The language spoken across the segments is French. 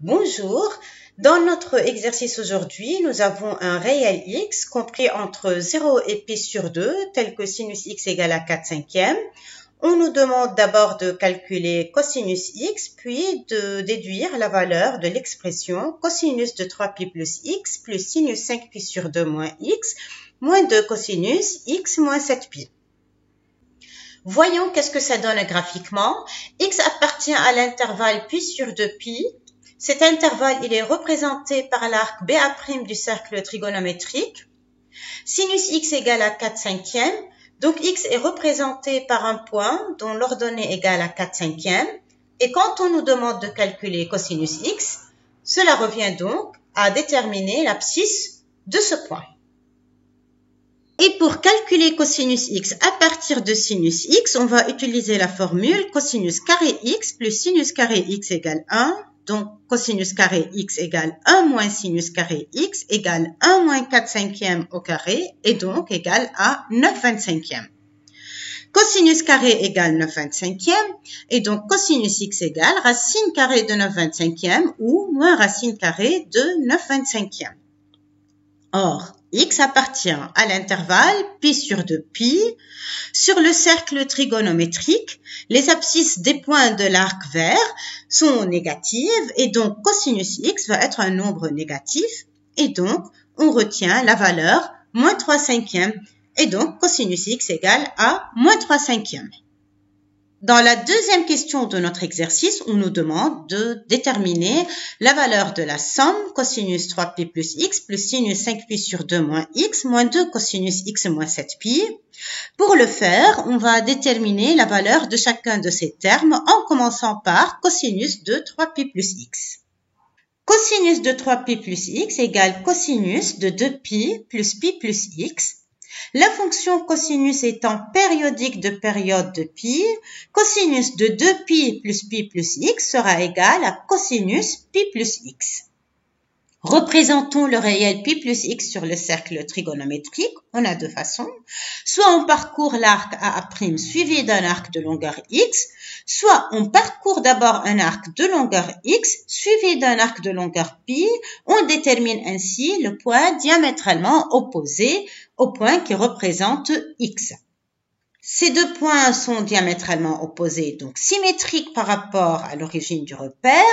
Bonjour, dans notre exercice aujourd'hui, nous avons un réel x compris entre 0 et pi sur 2, tel que sinus x égale à 4/5. On nous demande d'abord de calculer cosinus x, puis de déduire la valeur de l'expression cosinus de 3pi plus x plus sinus 5pi sur 2 moins x, moins 2 cosinus x moins 7pi. Voyons qu'est-ce que ça donne graphiquement. X appartient à l'intervalle pi sur 2pi. Cet intervalle, il est représenté par l'arc BA' du cercle trigonométrique. Sinus x égale à 4/5. Donc x est représenté par un point dont l'ordonnée égale à 4/5. Et quand on nous demande de calculer cosinus x, cela revient donc à déterminer l'abscisse de ce point. Et pour calculer cosinus x à partir de sinus x, on va utiliser la formule cosinus carré x plus sinus carré x égale 1. Donc, cosinus carré x égale 1 moins sinus carré x égale 1 moins 4/5 au carré et donc égale à 9/25. Cosinus carré égale 9/25 et donc cosinus x égale racine carrée de 9/25 ou moins racine carrée de 9/25. Or, x appartient à l'intervalle pi sur 2pi. Sur le cercle trigonométrique, les abscisses des points de l'arc vert sont négatives et donc cosinus x va être un nombre négatif et donc on retient la valeur moins 3/5 et donc cosinus x égale à moins 3/5. Dans la deuxième question de notre exercice, on nous demande de déterminer la valeur de la somme cosinus 3pi plus x plus sinus 5pi sur 2 moins x moins 2 cosinus x moins 7pi. Pour le faire, on va déterminer la valeur de chacun de ces termes en commençant par cosinus de 3pi plus x. Cosinus de 3pi plus x égale cosinus de 2pi plus x. La fonction cosinus étant périodique de période de pi, cosinus de 2pi plus x sera égal à cosinus pi plus x. Représentons le réel pi plus x sur le cercle trigonométrique. On a deux façons. Soit on parcourt l'arc AA' suivi d'un arc de longueur x, soit on parcourt d'abord un arc de longueur x suivi d'un arc de longueur pi. On détermine ainsi le point diamétralement opposé au point qui représente x. Ces deux points sont diamétralement opposés, donc symétriques par rapport à l'origine du repère.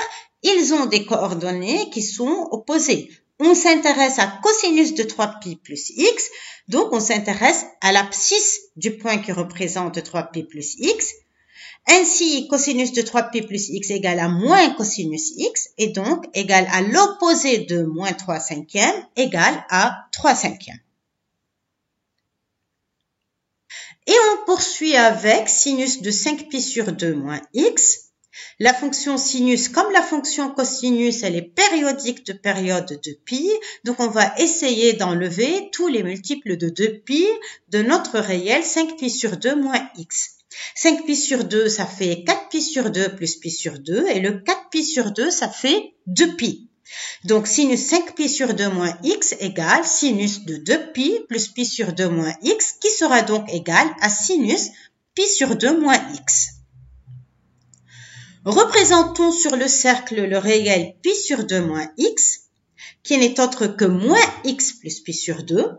Ils ont des coordonnées qui sont opposées. On s'intéresse à cosinus de 3pi plus x, donc on s'intéresse à l'abscisse du point qui représente 3pi plus x. Ainsi, cosinus de 3pi plus x égale à moins cosinus x, et donc égale à l'opposé de moins 3/5 égale à 3/5. Et on poursuit avec sinus de 5pi sur 2 moins x. La fonction sinus, comme la fonction cosinus, elle est périodique de période de pi. Donc, on va essayer d'enlever tous les multiples de 2pi de notre réel 5pi sur 2 moins x. 5pi sur 2, ça fait 4pi sur 2 plus pi sur 2. Et le 4pi sur 2, ça fait 2pi. Donc, sinus 5pi sur 2 moins x égale sinus de 2pi plus pi sur 2 moins x, qui sera donc égal à sinus pi sur 2 moins x. Représentons sur le cercle le réel pi sur 2 moins x, qui n'est autre que moins x plus pi sur 2.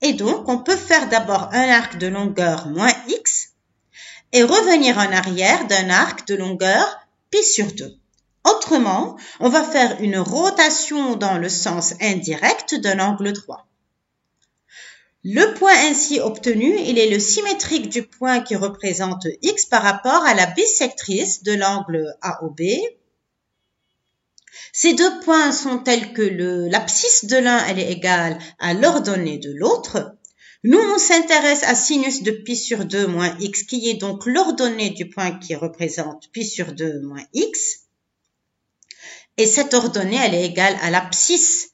Et donc, on peut faire d'abord un arc de longueur moins x et revenir en arrière d'un arc de longueur pi sur 2. Autrement, on va faire une rotation dans le sens indirect d'un angle droit. Le point ainsi obtenu, il est le symétrique du point qui représente x par rapport à la bissectrice de l'angle AOB. Ces deux points sont tels que l'abscisse de l'un, elle est égale à l'ordonnée de l'autre. Nous, on s'intéresse à sinus de pi sur 2 moins x, qui est donc l'ordonnée du point qui représente pi sur 2 moins x. Et cette ordonnée, elle est égale à l'abscisse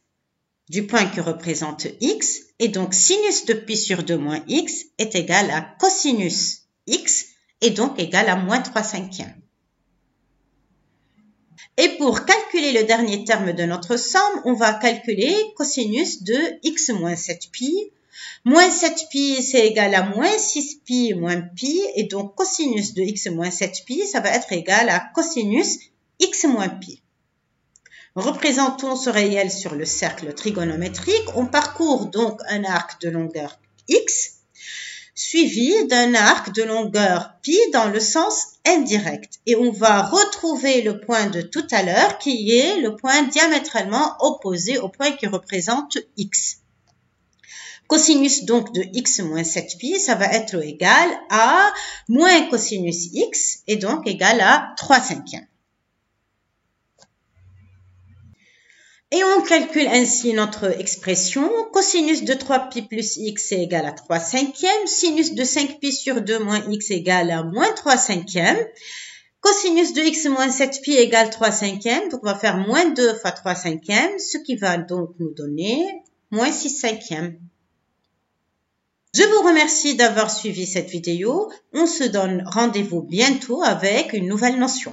du point qui représente x. Et donc, sinus de pi sur 2 moins x est égal à cosinus x et donc égal à moins 3/5. Et pour calculer le dernier terme de notre somme, on va calculer cosinus de x moins 7pi. Moins 7pi, c'est égal à moins 6pi moins pi. Et donc, cosinus de x moins 7pi, ça va être égal à cosinus x moins pi. Représentons ce réel sur le cercle trigonométrique. On parcourt donc un arc de longueur x, suivi d'un arc de longueur pi dans le sens indirect. Et on va retrouver le point de tout à l'heure qui est le point diamétralement opposé au point qui représente x. Cosinus donc de x moins 7pi, ça va être égal à moins cosinus x et donc égal à 3/5. Et on calcule ainsi notre expression. Cosinus de 3pi plus x est égal à 3/5. Sinus de 5pi sur 2 moins x est égal à moins 3/5. Cosinus de x moins 7pi égale 3/5. Donc on va faire moins 2 fois 3/5, ce qui va donc nous donner moins 6/5. Je vous remercie d'avoir suivi cette vidéo. On se donne rendez-vous bientôt avec une nouvelle notion.